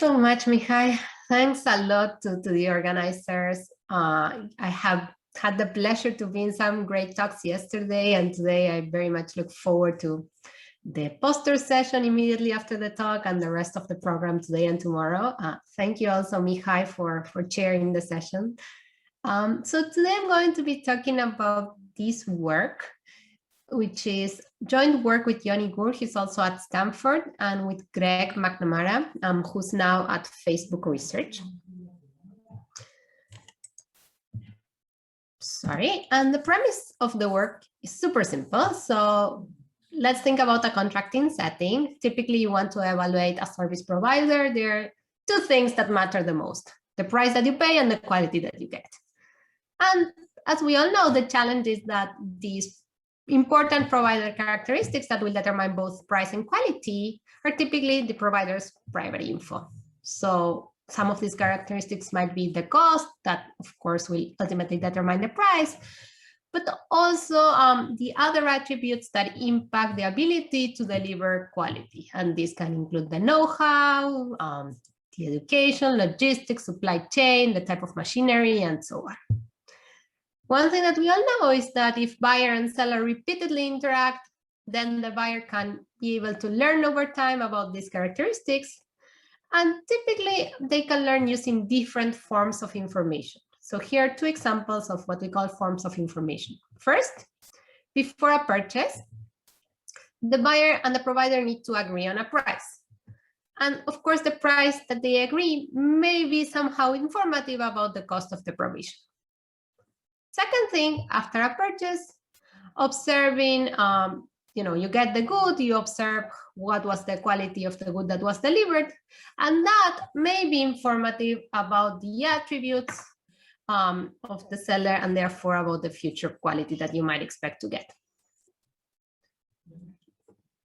so much, Mihai. Thanks a lot to the organizers. I have had the pleasure to be in some great talks yesterday, and today I very much look forward to the poster session immediately after the talk and the rest of the program today and tomorrow. Thank you also, Mihai, for chairing the session. So today I'm going to be talking about this work, which is joint work with Yoni Gur, he's also at Stanford, and with Greg Macnamara, who's now at Facebook Research. Sorry, and the premise of the work is super simple. So let's think about a contracting setting. Typically, you want to evaluate a service provider. There are two things that matter the most: the price that you pay and the quality that you get. And as we all know, the challenge is that these important provider characteristics that will determine both price and quality are typically the provider's private info. So some of these characteristics might be the cost that, of course, will ultimately determine the price, but also the other attributes that impact the ability to deliver quality. And this can include the know-how, the education, logistics, supply chain, the type of machinery, and so on. One thing that we all know is that if buyer and seller repeatedly interact, then the buyer can be able to learn over time about these characteristics. And typically, they can learn using different forms of information. So here are two examples of what we call forms of information. First, before a purchase, the buyer and the provider need to agree on a price. And of course, the price that they agree may be somehow informative about the cost of the provision. Second thing, after a purchase, observing, you get the good, you observe what was the quality of the good that was delivered, and that may be informative about the attributes of the seller and therefore about the future quality that you might expect to get.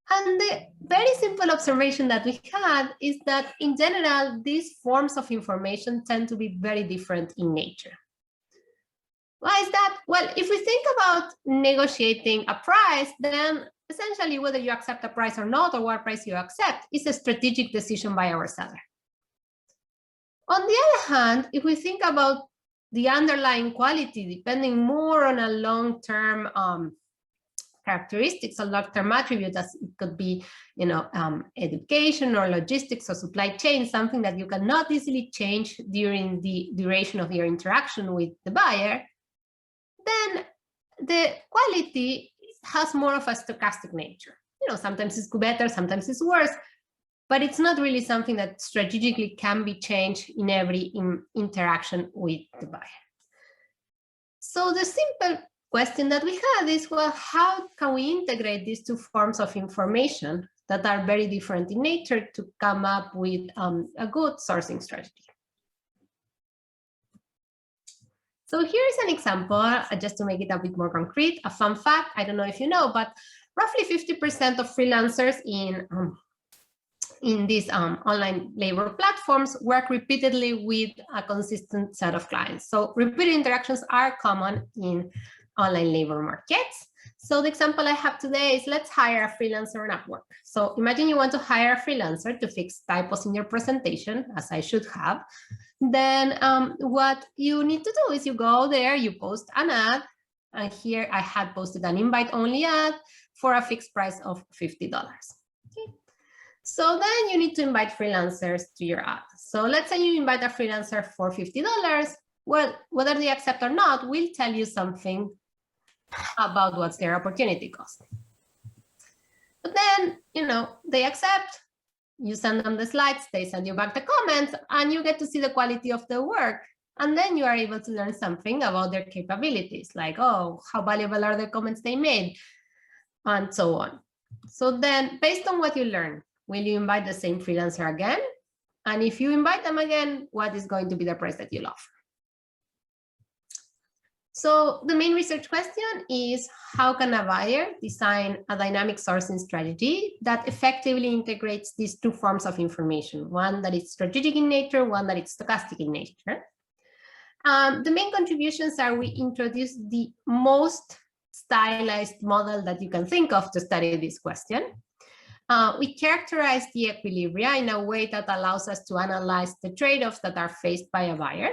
And the very simple observation that we had is that in general, these forms of information tend to be very different in nature. Why is that? Well, if we think about negotiating a price, then essentially whether you accept a price or not, or what price you accept, is a strategic decision by our seller. On the other hand, if we think about the underlying quality, depending more on a long-term characteristics or long-term attributes, as it could be, education or logistics or supply chain, something that you cannot easily change during the duration of your interaction with the buyer, then the quality has more of a stochastic nature. Sometimes it's better, sometimes it's worse, but it's not really something that strategically can be changed in every interaction with the buyer. So the simple question that we had is, well, how can we integrate these two forms of information that are very different in nature to come up with a good sourcing strategy? So here's an example, just to make it a bit more concrete, a fun fact. I don't know if you know, but roughly 50% of freelancers in these online labor platforms work repeatedly with a consistent set of clients. So repeated interactions are common in online labor markets. So the example I have today is, let's hire a freelancer on Upwork. So imagine you want to hire a freelancer to fix typos in your presentation, as I should have. Then what you need to do is you go there, you post an ad, and here I had posted an invite-only ad for a fixed price of $50. Okay. So then you need to invite freelancers to your ad. So let's say you invite a freelancer for $50. Well, whether they accept or not will tell you something about what's their opportunity cost. But then, they accept. You send them the slides, they send you back the comments, and you get to see the quality of the work. And then you are able to learn something about their capabilities, like, oh, how valuable are the comments they made, and so on. So then, based on what you learn, will you invite the same freelancer again? And if you invite them again, what is going to be the price that you'll offer? So the main research question is, how can a buyer design a dynamic sourcing strategy that effectively integrates these two forms of information, one that is strategic in nature, one that is stochastic in nature? The main contributions are, we introduce the most stylized model that you can think of to study this question. We characterize the equilibria in a way that allows us to analyze the trade-offs that are faced by a buyer.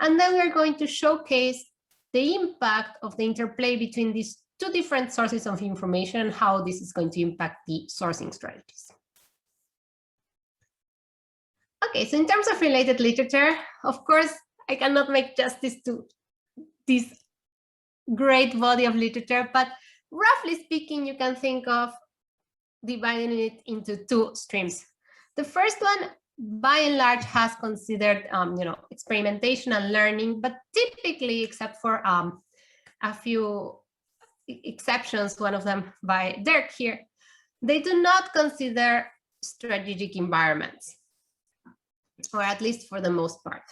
And then we're going to showcase the impact of the interplay between these two different sources of information and how this is going to impact the sourcing strategies. Okay, so in terms of related literature, of course, I cannot make justice to this great body of literature, but roughly speaking, you can think of dividing it into two streams. The first one, by and large, has considered experimentation and learning, but typically, except for a few exceptions, one of them by Dirk here, they do not consider strategic environments, or at least for the most part.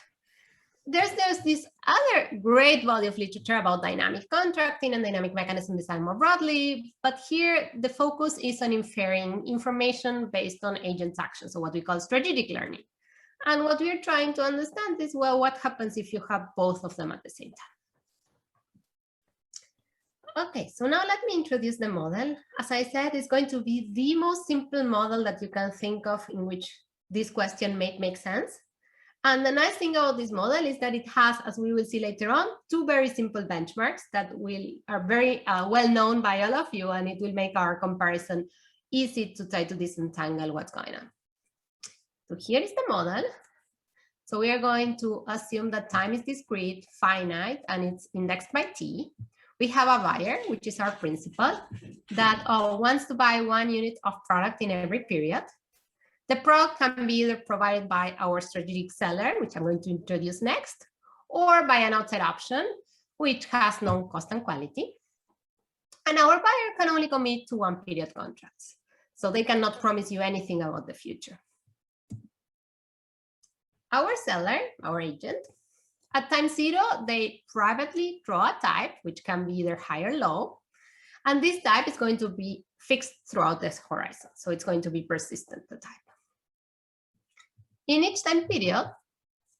There's this other great body of literature about dynamic contracting and dynamic mechanism design more broadly, but here the focus is on inferring information based on agents' actions, so what we call strategic learning. And what we're trying to understand is, well, what happens if you have both of them at the same time? Okay, so now let me introduce the model. As I said, it's going to be the most simple model that you can think of in which this question may make sense. And the nice thing about this model is that it has, as we will see later on, two very simple benchmarks that are very well known by all of you, and it will make our comparison easy to try to disentangle what's going on. So here is the model. So we are going to assume that time is discrete, finite, and it's indexed by T. We have a buyer, which is our principal, that wants to buy 1 unit of product in every period. The product can be either provided by our strategic seller, which I'm going to introduce next, or by an outside option, which has known cost and quality. And our buyer can only commit to 1 period contracts, so they cannot promise you anything about the future. Our seller, our agent, at time 0, they privately draw a type, which can be either high or low. And this type is going to be fixed throughout this horizon. So it's going to be persistent, the type. In each time period,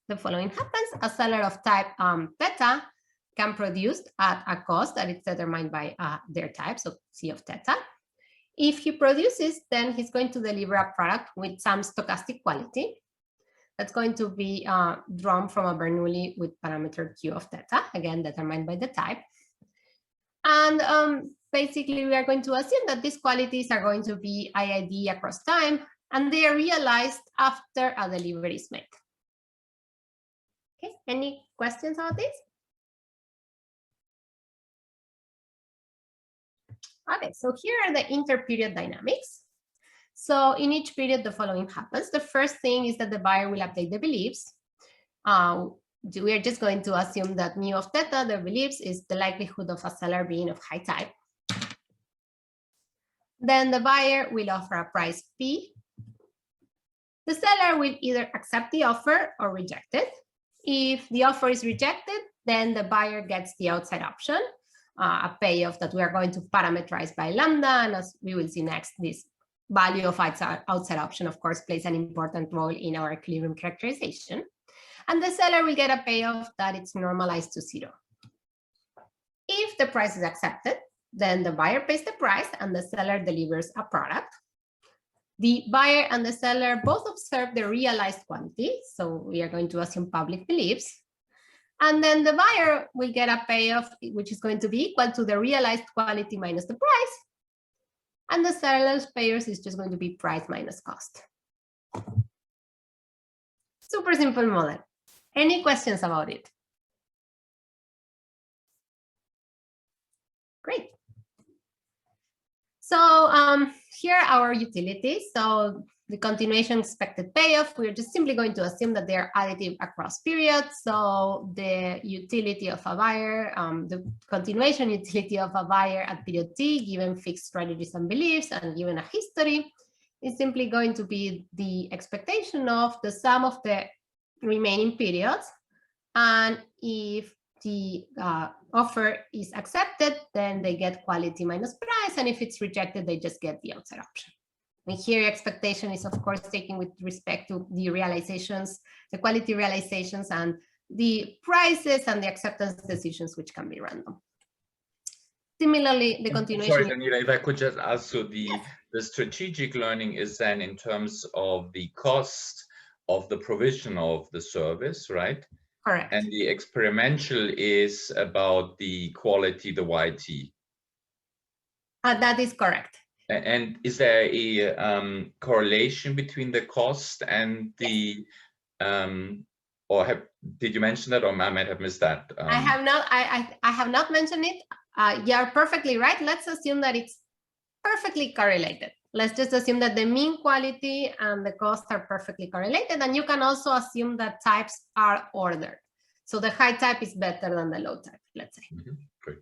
the following happens. A seller of type theta can produce at a cost that is determined by their type, so C of theta. If he produces, then he's going to deliver a product with some stochastic quality that's going to be drawn from a Bernoulli with parameter Q of theta, again, determined by the type. And basically, we are going to assume that these qualities are going to be IID across time, and they are realized after a delivery is made. Okay, any questions about this? Okay, so here are the inter-period dynamics. So in each period, the following happens. The first thing is that the buyer will update the beliefs. We are just going to assume that mu of theta, the beliefs, is the likelihood of a seller being of high type. Then the buyer will offer a price P. The seller will either accept the offer or reject it. If the offer is rejected, then the buyer gets the outside option, a payoff that we are going to parameterize by lambda. And as we will see next, this value of outside option, of course, plays an important role in our equilibrium characterization. And the seller will get a payoff that it's normalized to 0. If the price is accepted, then the buyer pays the price and the seller delivers a product. The buyer and the seller both observe the realized quantity. So we are going to assume public beliefs. And then the buyer will get a payoff, which is going to be equal to the realized quality minus the price. And the seller's payoff is just going to be price minus cost. Super simple model. Any questions about it? Great. So here are our utilities. So the continuation expected payoff, we're just simply going to assume that they're additive across periods. So the utility of a buyer, the continuation utility of a buyer at period T, given fixed strategies and beliefs and given a history, is simply going to be the expectation of the sum of the remaining periods. And if the offer is accepted, then they get quality minus price. And if it's rejected, they just get the outside option. And here expectation is, of course, taken with respect to the realizations, the quality realizations, and the prices and the acceptance decisions, which can be random. Similarly, the continuation. Sorry, Daniela, if I could just ask, so the the strategic learning is then in terms of the cost of the provision of the service, right? Correct. And the experimental is about the quality, the YT. That is correct. And is there a correlation between the cost and the, did you mention that, or I might have missed that? I have not. I have not mentioned it. You're perfectly right. Let's assume that it's perfectly correlated. Let's just assume that the mean quality and the cost are perfectly correlated, and you can also assume that types are ordered. So the high type is better than the low type, let's say. Great.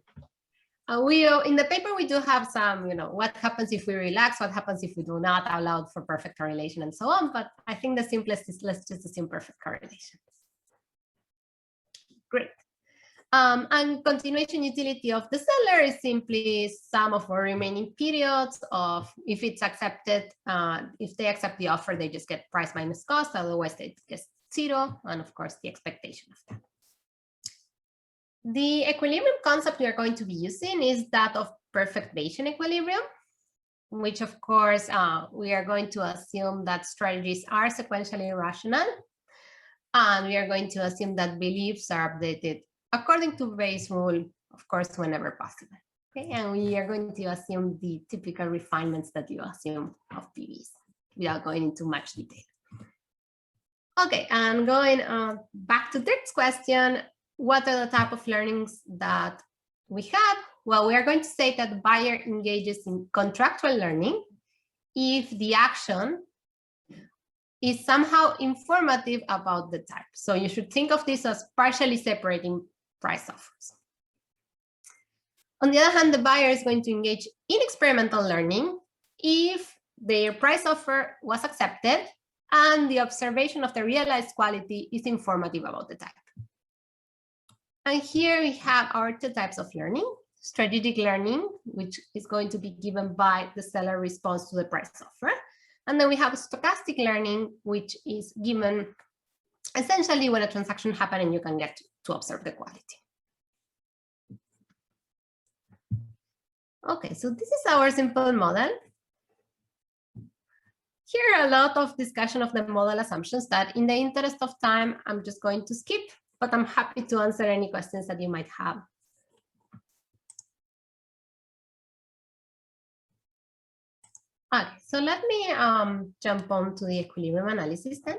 In the paper, we do have some, what happens if we relax, what happens if we do not allow for perfect correlation and so on. But I think the simplest is let's just assume perfect correlation. Great. And continuation utility of the seller is simply sum of our remaining periods of if it's accepted, if they accept the offer, they just get price minus cost, otherwise they get 0, and of course the expectation of that. The equilibrium concept we are going to be using is that of perfect Bayesian equilibrium, which of course we are going to assume that strategies are sequentially rational, and we are going to assume that beliefs are updated according to Bayes' rule, of course, whenever possible. Okay, and we are going to assume the typical refinements that you assume of PVs without going into much detail. Okay, and going back to Dirk's question, what are the type of learnings that we have? Well, we are going to say that the buyer engages in contractual learning if the action is somehow informative about the type. So you should think of this as partially separating price offers. On the other hand, the buyer is going to engage in experimental learning if their price offer was accepted and the observation of the realized quality is informative about the type. And here we have our 2 types of learning: strategic learning, which is going to be given by the seller response to the price offer. And then we have stochastic learning, which is given essentially when a transaction happens and you can get to observe the quality. Okay, so this is our simple model. Here are a lot of discussion of the model assumptions that in the interest of time, I'm just going to skip, but I'm happy to answer any questions that you might have. Okay, so let me jump on to the equilibrium analysis then.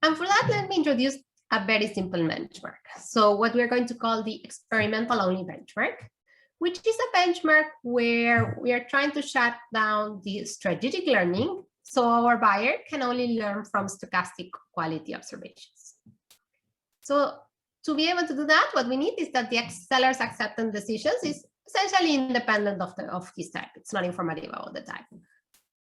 And for that, let me introduce a very simple benchmark. So what we're going to call the experimental-only benchmark, which is a benchmark where we are trying to shut down the strategic learning so our buyer can only learn from stochastic quality observations. So to be able to do that, what we need is that the seller's acceptance decisions is essentially independent of his type. It's not informative about the type.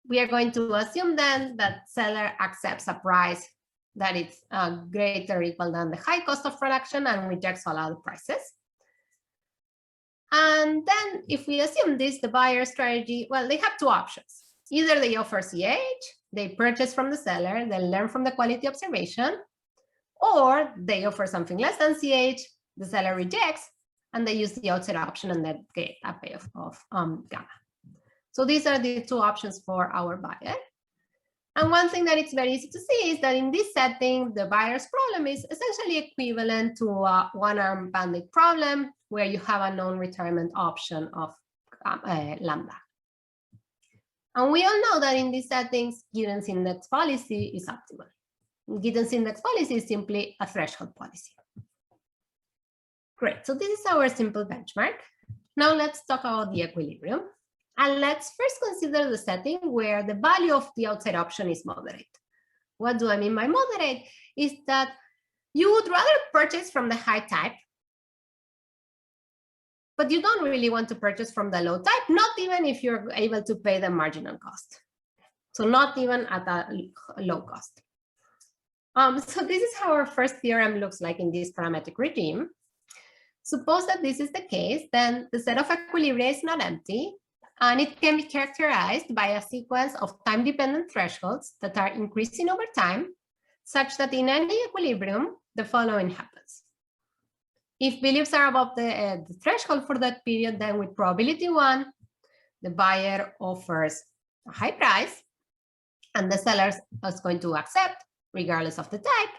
We are going to assume then that seller accepts a price that is greater or equal than the high cost of production and rejects all other prices. And then if we assume this, the buyer strategy, well, they have 2 options. Either they offer CH, they purchase from the seller, they learn from the quality observation, or they offer something less than CH, the seller rejects, and they use the outside option and then get a payoff of gamma. So these are the 2 options for our buyer. And one thing that it's very easy to see is that in this setting, the buyer's problem is essentially equivalent to a one-arm bandit problem where you have a non-retirement option of lambda. And we all know that in these settings, Giddens index policy is optimal. Giddens index policy is simply a threshold policy. Great, so this is our simple benchmark. Now let's talk about the equilibrium. And let's first consider the setting where the value of the outside option is moderate. What do I mean by moderate? Is that you would rather purchase from the high type, but you don't really want to purchase from the low type, not even if you're able to pay the marginal cost. So not even at a low cost. So this is how our first theorem looks like in this parametric regime. Suppose that this is the case, then the set of equilibria is not empty, and it can be characterized by a sequence of time-dependent thresholds that are increasing over time, such that in any equilibrium, the following happens. If beliefs are above the threshold for that period, then with probability 1, the buyer offers a high price and the seller is going to accept regardless of the type.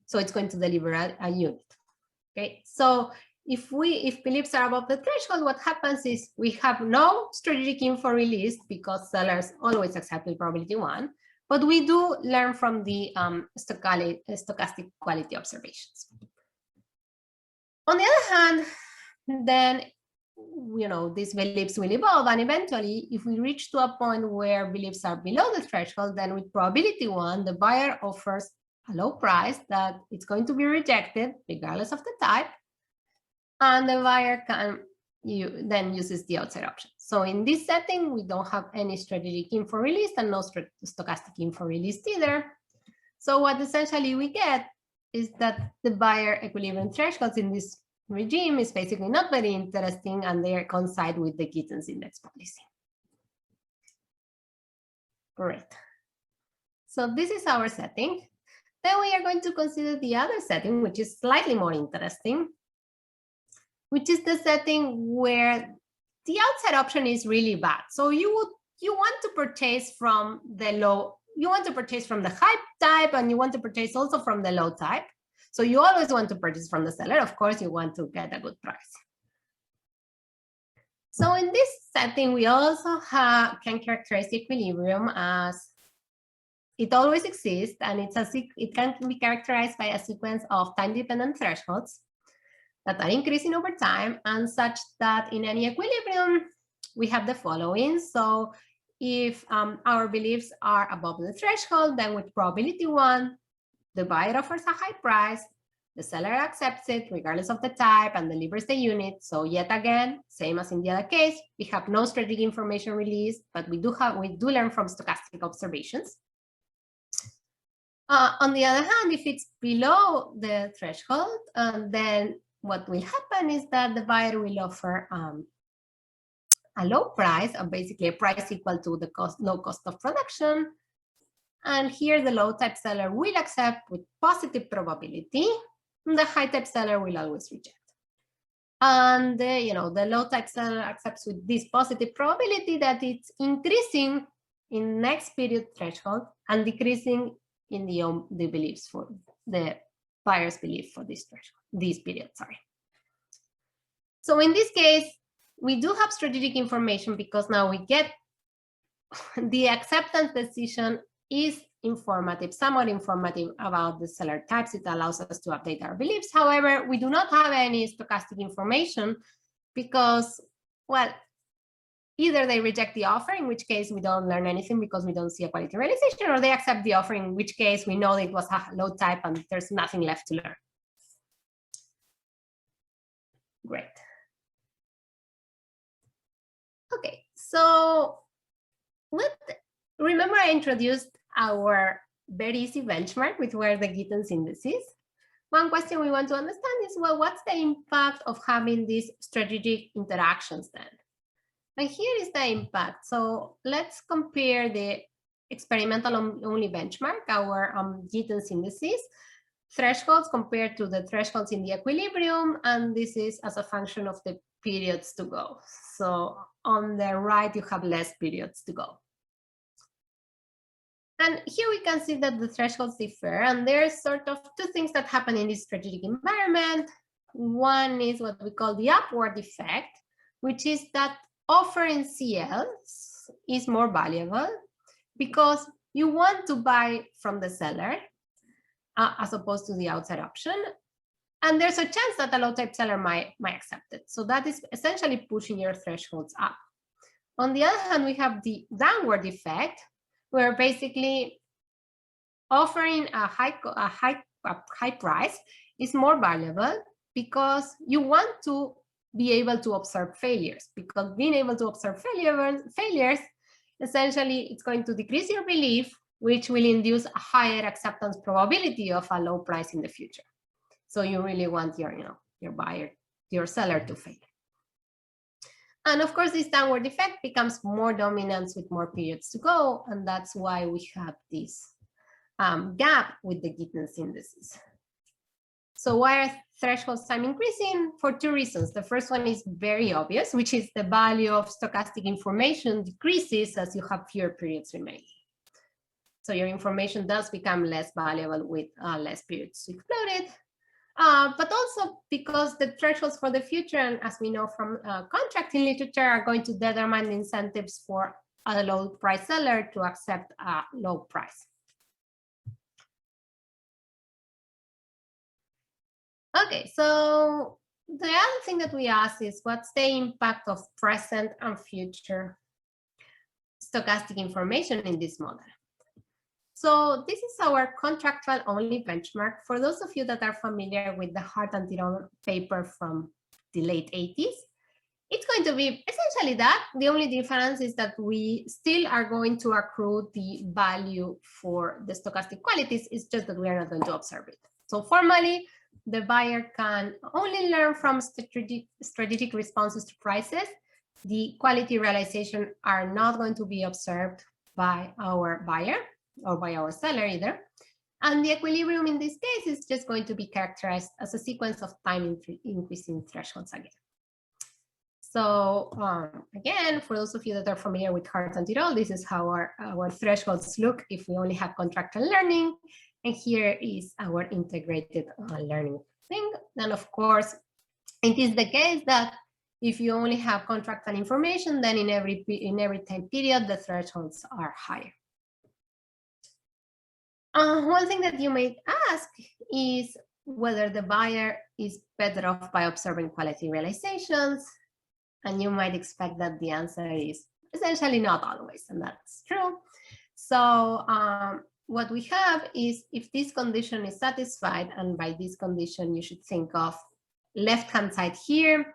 So it's going to deliver a unit. Okay, so if beliefs are above the threshold, what happens is we have no strategic info released because sellers always accept with probability 1, but we do learn from the stochastic quality observations. On the other hand, then these beliefs will evolve, and eventually, if we reach to a point where beliefs are below the threshold, then with probability 1, the buyer offers a low price that it's going to be rejected regardless of the type, and the buyer then uses the outside option. So in this setting, we don't have any strategic info released and no stochastic info released either. So what essentially we get is that the buyer equilibrium thresholds in this regime is basically not very interesting, and they coincide with the Gittens index policy. Great. So this is our setting. Then we are going to consider the other setting, which is slightly more interesting, which is the setting where the outside option is really bad. So you want to purchase from the low, you want to purchase from the high type, and you want to purchase also from the low type. So you always want to purchase from the seller. Of course, you want to get a good price. So in this setting, we also can characterize the equilibrium as it always exists, and it can be characterized by a sequence of time-dependent thresholds that are increasing over time, and such that in any equilibrium, we have the following. So if our beliefs are above the threshold, then with probability 1, the buyer offers a high price, the seller accepts it regardless of the type and delivers the unit. So yet again, same as in the other case, we have no strategic information released, but we do learn from stochastic observations. On the other hand, if it's below the threshold, then what will happen is that the buyer will offer a low price, or basically a price equal to the low cost of production. And here the low type seller will accept with positive probability, and the high type seller will always reject. And the low type seller accepts with this positive probability that it's increasing in next period threshold and decreasing in the beliefs for the buyer's belief for this period, sorry. So in this case, we do have strategic information because now we get the acceptance decision is informative, somewhat informative about the seller types. It allows us to update our beliefs. However, we do not have any stochastic information because, well, either they reject the offer, in which case we don't learn anything because we don't see a quality realization, or they accept the offer, in which case we know it was a low type and there's nothing left to learn. Great. Okay, so remember I introduced our very easy benchmark, which were the Gittens indices. One question we want to understand is, well, what's the impact of having these strategic interactions then? And here is the impact. So let's compare the experimental only benchmark, our Gittens indices, thresholds compared to the thresholds in the equilibrium, and this is as a function of the periods to go. So on the right, you have less periods to go. And here we can see that the thresholds differ, and there's sort of two things that happen in this strategic environment. One is what we call the upward effect, which is that offering CLs is more valuable because you want to buy from the seller as opposed to the outside option. And there's a chance that a low type seller might accept it. So that is essentially pushing your thresholds up. On the other hand, we have the downward effect, where basically offering a high price is more valuable because you want to be able to observe failures, because being able to observe failures, essentially it's going to decrease your belief, which will induce a higher acceptance probability of a low price in the future. So you really want your buyer, your seller to fail. And of course, this downward effect becomes more dominant with more periods to go, and that's why we have this gap with the Gittens indices. So why are thresholds time increasing? For two reasons. The first one is very obvious, which is the value of stochastic information decreases as you have fewer periods remaining. So your information does become less valuable with less periods to exploit it. But also because the thresholds for the future, and as we know from contracting literature, are going to determine the incentives for a low price seller to accept a low price. Okay, so the other thing that we ask is what's the impact of present and future stochastic information in this model? So this is our contractual-only benchmark. For those of you that are familiar with the Hart and Tirol paper from the late 80s, it's going to be essentially that. The only difference is that we still are going to accrue the value for the stochastic qualities. It's just that we are not going to observe it. So formally, the buyer can only learn from strategic responses to prices. The quality realization are not going to be observed by our buyer or by our seller either. And the equilibrium in this case is just going to be characterized as a sequence of time increasing thresholds again. So again, for those of you that are familiar with Hart and Tirol, this is how our thresholds look if we only have contractual learning. And here is our integrated learning thing. And of course, it is the case that if you only have contractual information, then in every time period, the thresholds are higher. One thing that you may ask is whether the buyer is better off by observing quality realizations. And you might expect that the answer is essentially not always, and that's true. So what we have is if this condition is satisfied, and by this condition, you should think of left-hand side here,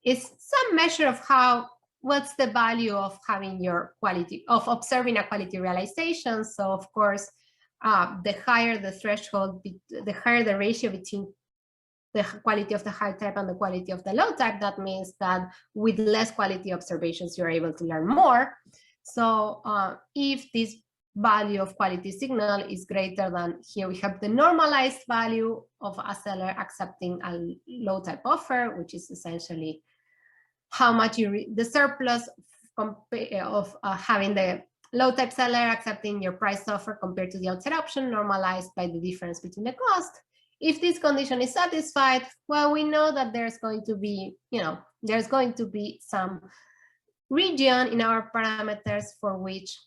is some measure of what's the value of having your quality, of observing a quality realization. So of course, the higher the threshold, the higher the ratio between the quality of the high type and the quality of the low type, that means that with less quality observations, you're able to learn more. So if this value of quality signal is greater than, here we have the normalized value of a seller accepting a low type offer, which is essentially how much the surplus of having the low type seller accepting your price offer compared to the outside option, normalized by the difference between the cost. If this condition is satisfied, well, we know that there's going to be, there's going to be some region in our parameters for which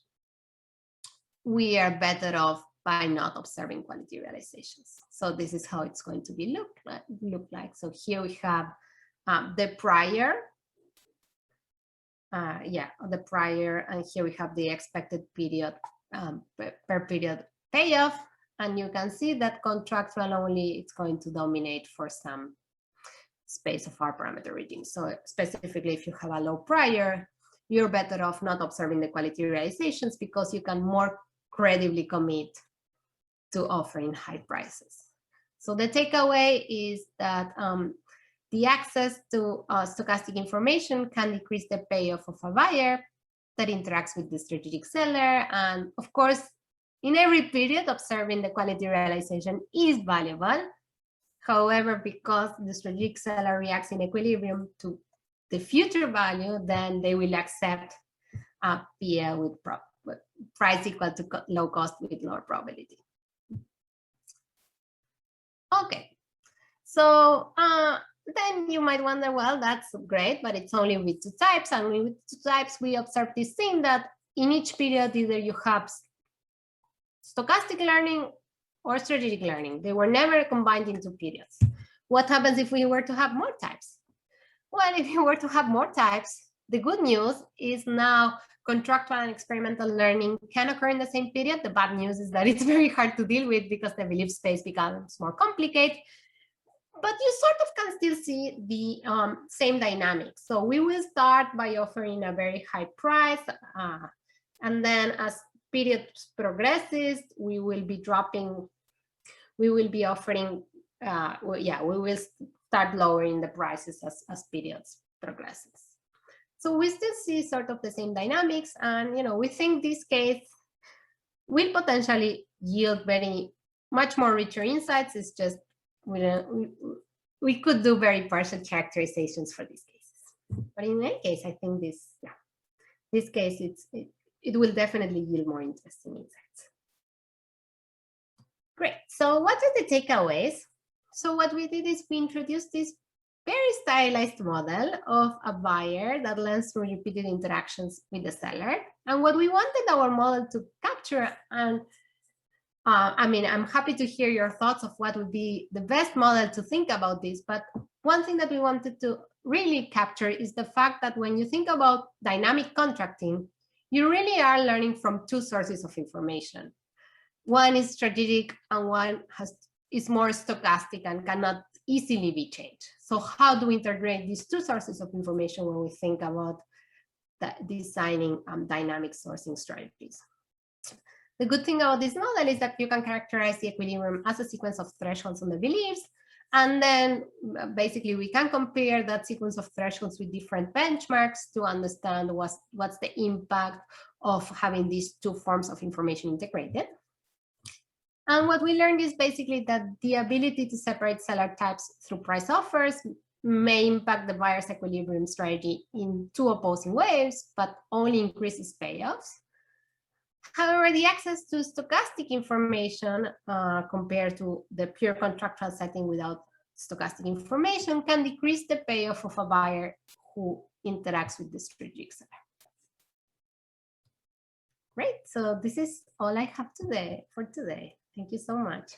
we are better off by not observing quality realizations. So this is how it's going to be look like. So here we have the prior, the prior, and here we have the expected period per period payoff. And you can see that contractual only, it's going to dominate for some space of our parameter region. So specifically, if you have a low prior, you're better off not observing the quality realizations because you can more credibly commit to offering high prices. So the takeaway is that the access to stochastic information can decrease the payoff of a buyer that interacts with the strategic seller. And of course, in every period, observing the quality realization is valuable. However, because the strategic seller reacts in equilibrium to the future value, then they will accept a PL with price equal to low cost with lower probability. Okay, so then you might wonder, well, that's great, but it's only with two types. And with two types, we observe this thing that in each period, either you have stochastic learning or strategic learning. They were never combined into periods. What happens if we were to have more types? Well, if you were to have more types, the good news is now contractual and experimental learning can occur in the same period. The bad news is that it's very hard to deal with because the belief space becomes more complicated. But you sort of can still see the same dynamics. So we will start by offering a very high price. And then as period progresses, we will be dropping, we will be offering, we will start lowering the prices as periods progresses. So we still see sort of the same dynamics. And, we think this case will potentially yield very much more richer insights. It's just we could do very partial characterizations for these cases. But in any case, I think this case, it will definitely yield more interesting insights. Great. So what are the takeaways? So what we did is we introduced this very stylized model of a buyer that learns through repeated interactions with the seller. And what we wanted our model to capture, and I mean, I'm happy to hear your thoughts of what would be the best model to think about this. But one thing that we wanted to really capture is the fact that when you think about dynamic contracting, you really are learning from two sources of information. One is strategic and one is more stochastic and cannot easily be changed. So how do we integrate these two sources of information when we think about designing dynamic sourcing strategies? The good thing about this model is that you can characterize the equilibrium as a sequence of thresholds on the beliefs. And then basically we can compare that sequence of thresholds with different benchmarks to understand what's the impact of having these two forms of information integrated. And what we learned is basically that the ability to separate seller types through price offers may impact the buyer's equilibrium strategy in two opposing ways, but only increases payoffs. However, the access to stochastic information compared to the pure contractual setting without stochastic information can decrease the payoff of a buyer who interacts with the strategic seller. Great, so this is all I have for today. Thank you so much.